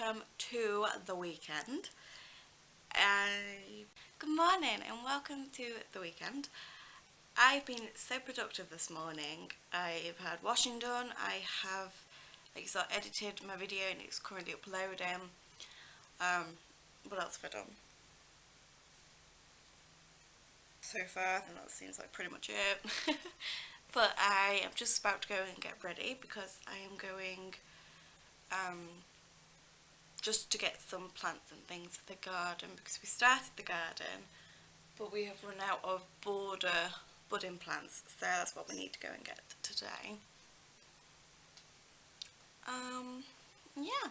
welcome to the weekend. Good morning and welcome to the weekend. I've been so productive this morning. I've had washing done, I have edited my video and it's currently uploading. What else have I done? So far, and that seems like pretty much it. But I am just about to go and get ready because I am going just to get some plants and things for the garden, because we started the garden but we have run out of border budding plants, so that's what we need to go and get today. Yeah,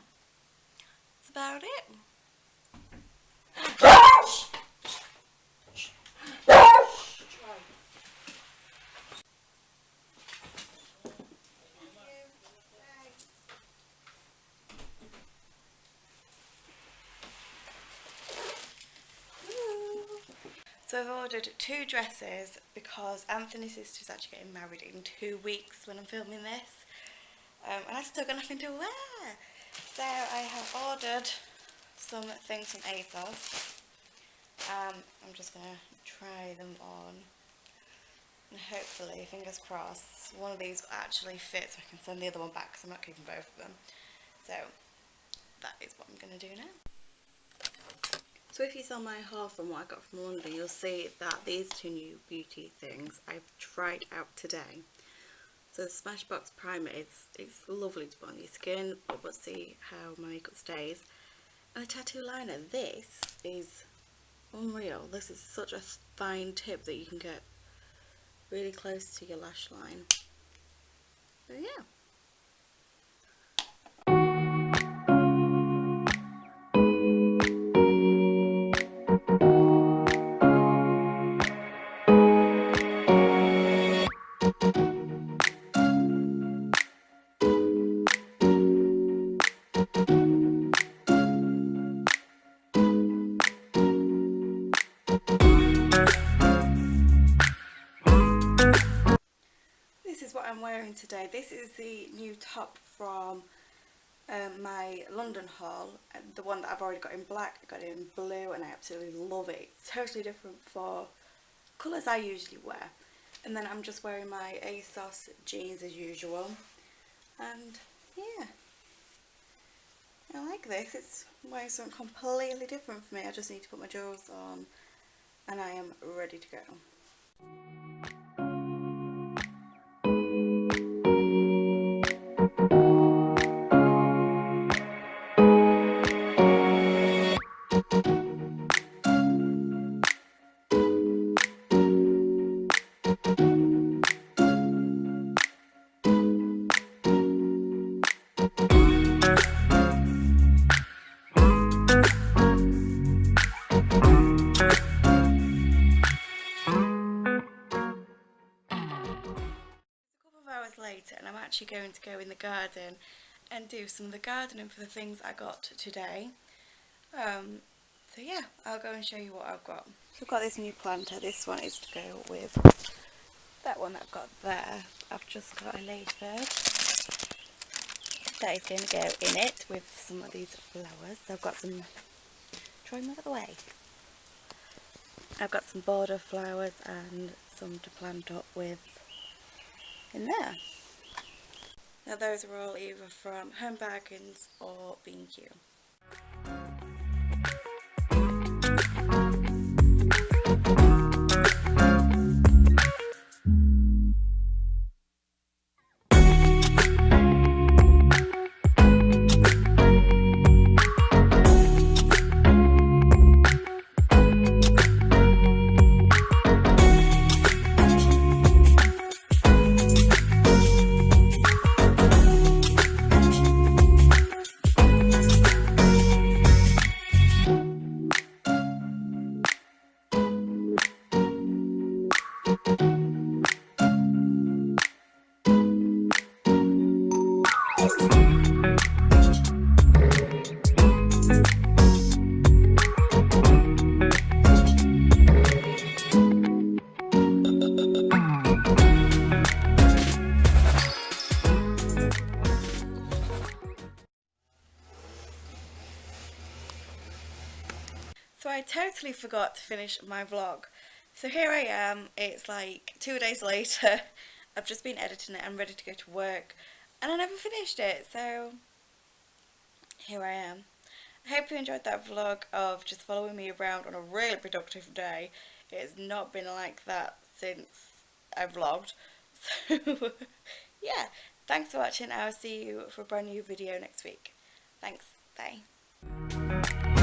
that's about it. So I've ordered 2 dresses because Anthony's sister's actually getting married in 2 weeks when I'm filming this, and I've still got nothing to wear. So I have ordered some things from ASOS. I'm just going to try them on and hopefully, fingers crossed, one of these will actually fit so I can send the other one back because I'm not keeping both of them. So that is what I'm going to do now. So if you saw my haul from what I got from London, you'll see that these 2 new beauty things I've tried out today. So the Smashbox Primer, it's lovely to put on your skin, but see how my makeup stays. And the tattoo liner, this is unreal. This is such a fine tip that you can get really close to your lash line. So yeah. What I'm wearing today. This is the new top from my London haul, the one that I've already got in black. I got it in blue and I absolutely love it. It's totally different for colours I usually wear. And then I'm just wearing my ASOS jeans as usual, and yeah, I like this. It's wearing something completely different for me. I just need to put my jewels on and I am ready to go. Later, and I'm actually going to go in the garden and do some of the gardening for the things I got today. So yeah, I'll go and show you what I've got. So I've got this new planter. This one is to go with that one that I've got there. I've just got a ladybird that is going to go in it with some of these flowers. So I've got some, try and move it away. I've got some border flowers and some to plant up with in there. Now those are all either from Home Bargains or B&Q. I totally forgot to finish my vlog. So here I am, it's like 2 days later. I've just been editing it, I'm ready to go to work, and I never finished it, so here I am. I hope you enjoyed that vlog of just following me around on a really productive day. It has not been like that since I vlogged. So yeah, thanks for watching. I will see you for a brand new video next week. Thanks, bye.